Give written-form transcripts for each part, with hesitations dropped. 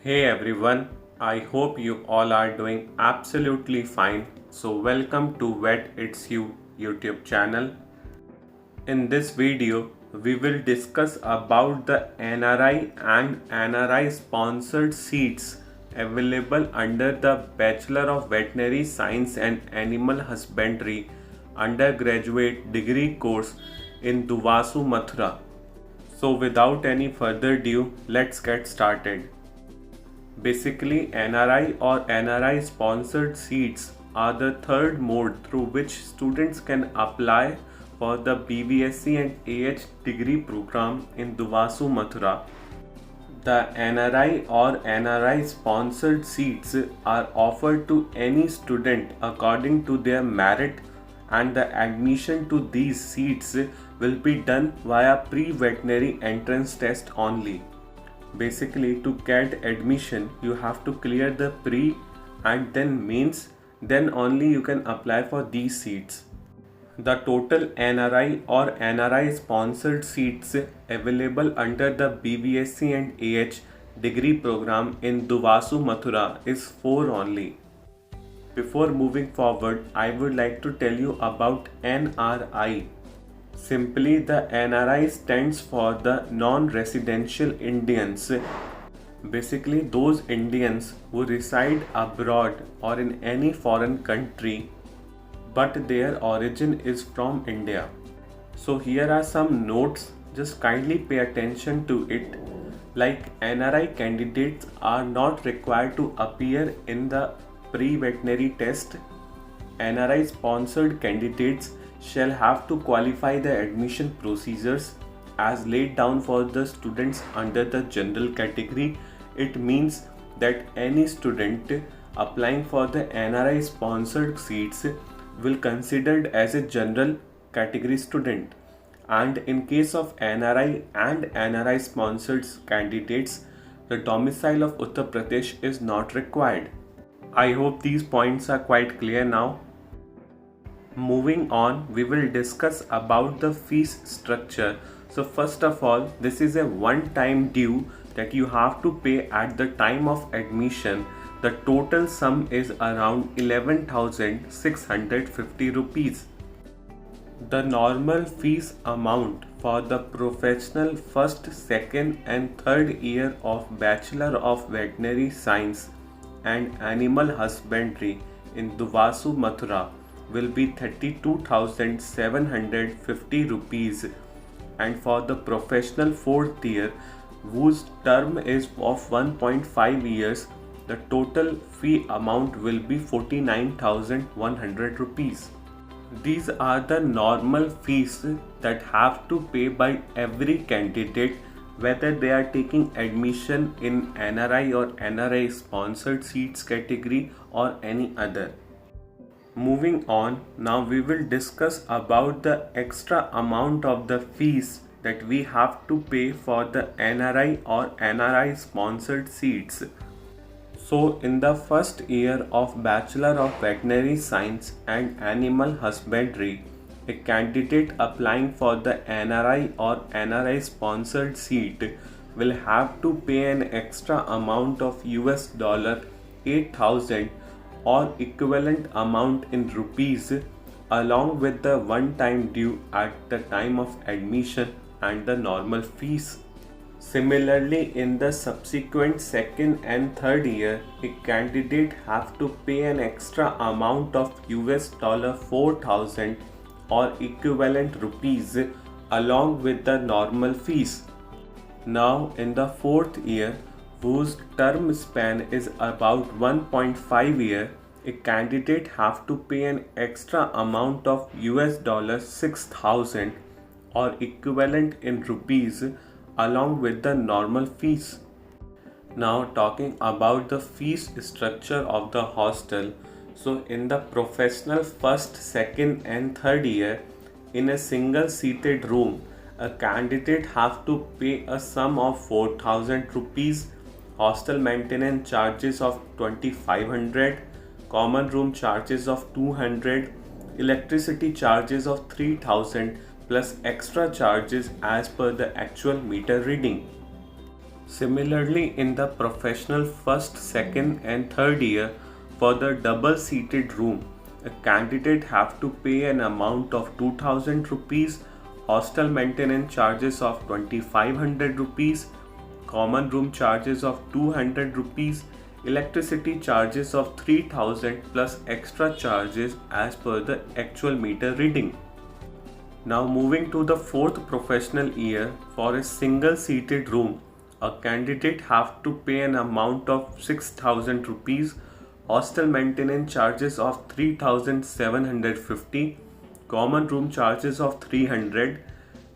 Hey everyone, I hope you all are doing absolutely fine. So, welcome to Vet It's You YouTube channel. In this video, we will discuss about the NRI and NRI sponsored seats available under the Bachelor of Veterinary Science and Animal Husbandry undergraduate degree course in Duvasu, Mathura. So, without any further ado, let's get started. Basically, NRI or NRI sponsored seats are the third mode through which students can apply for the BVSC and AH degree program in Duvasu, Mathura. The NRI or NRI sponsored seats are offered to any student according to their merit, and the admission to these seats will be done via pre-veterinary entrance test only. Basically, to get admission, you have to clear the pre and then mains, then only you can apply for these seats. The total NRI or NRI sponsored seats available under the BVSC and AH degree program in Duvasu, Mathura is 4 only. Before moving forward, I would like to tell you about NRI. Simply, the NRI stands for the non-residential Indians. Basically, those Indians who reside abroad or in any foreign country, but their origin is from India. So here are some notes, just kindly pay attention to it. Like, NRI candidates are not required to appear in the pre-veterinary test. NRI sponsored candidates shall have to qualify the admission procedures as laid down for the students under the general category. It means that any student applying for the NRI sponsored seats will considered as a general category student, and in case of NRI and NRI sponsored candidates, the domicile of Uttar Pradesh is not required. I hope these points are quite clear now. Moving on, we will discuss about the fees structure. So first of all, this is a one-time due that you have to pay at the time of admission. The total sum is around 11,650 rupees. The normal fees amount for the professional first, second and third year of Bachelor of Veterinary Science and Animal Husbandry in Duvasu, Mathura will be 32,750 rupees, and for the professional fourth year whose term is of 1.5 years, the total fee amount will be 49,100 rupees. These are the normal fees that have to pay by every candidate, whether they are taking admission in NRI or NRI sponsored seats category or any other. Moving on, now we will discuss about the extra amount of the fees that we have to pay for the NRI or NRI sponsored seats. So, in the first year of Bachelor of Veterinary Science and Animal Husbandry, a candidate applying for the NRI or NRI sponsored seat will have to pay an extra amount of $8,000 or equivalent amount in rupees, along with the one-time due at the time of admission and the normal fees. Similarly, in the subsequent second and third year, a candidate have to pay an extra amount of $4,000 or equivalent rupees along with the normal fees. Now, in the fourth year, whose term span is about 1.5 year, a candidate have to pay an extra amount of $6,000 or equivalent in rupees along with the normal fees. Now talking about the fees structure of the hostel. So in the professional first, second and third year, in a single seated room, a candidate have to pay a sum of 4,000 rupees, hostel maintenance charges of 2,500, common room charges of 200, electricity charges of 3,000 plus extra charges as per the actual meter reading. Similarly, in the professional first, second, and third year, for the double-seated room, a candidate have to pay an amount of 2000 rupees, hostel maintenance charges of 2500 rupees, common room charges of 200 rupees, electricity charges of 3000 plus extra charges as per the actual meter reading. Now moving to the fourth professional year, for a single seated room, a candidate have to pay an amount of 6000 rupees, hostel maintenance charges of 3750, common room charges of 300,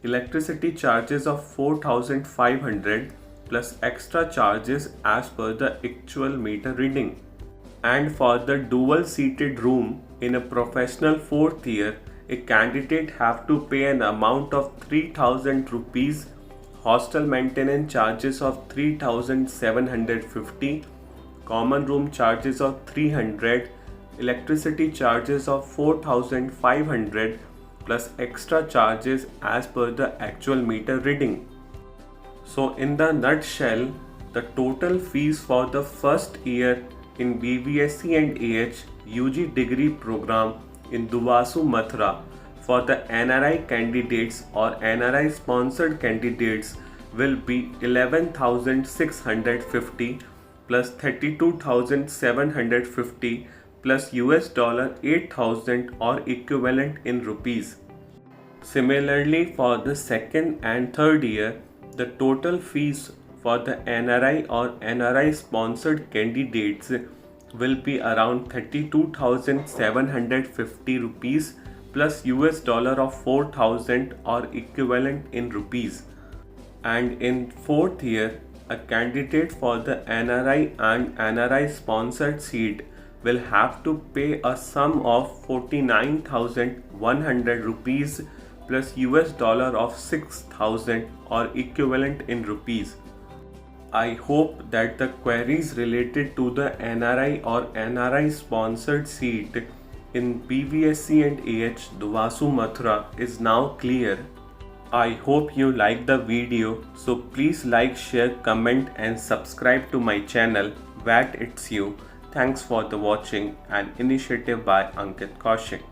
electricity charges of 4500 plus extra charges as per the actual meter reading. And for the dual seated room in a professional fourth year, a candidate have to pay an amount of 3000 rupees, hostel maintenance charges of 3750, common room charges of 300, electricity charges of 4500 plus extra charges as per the actual meter reading. So in the nutshell, the total fees for the first year in BVSC and AH UG degree program in Duwasu Mathura for the NRI candidates or NRI sponsored candidates will be 11,650 plus 32,750 plus $8,000 or equivalent in rupees. Similarly, for the second and third year, the total fees for the NRI or NRI sponsored candidates will be around 32,750 rupees plus of 4,000 or equivalent in rupees. And in fourth year, a candidate for the NRI and NRI sponsored seat will have to pay a sum of 49,100 rupees plus of 6,000 or equivalent in rupees. I hope that the queries related to the NRI or NRI sponsored seat in BVSC and AH Duwasu Mathura is now clear. I hope you like the video, so please like, share, comment and subscribe to my channel VAT It's You. Thanks for the watching, an initiative by Ankit Kaushik.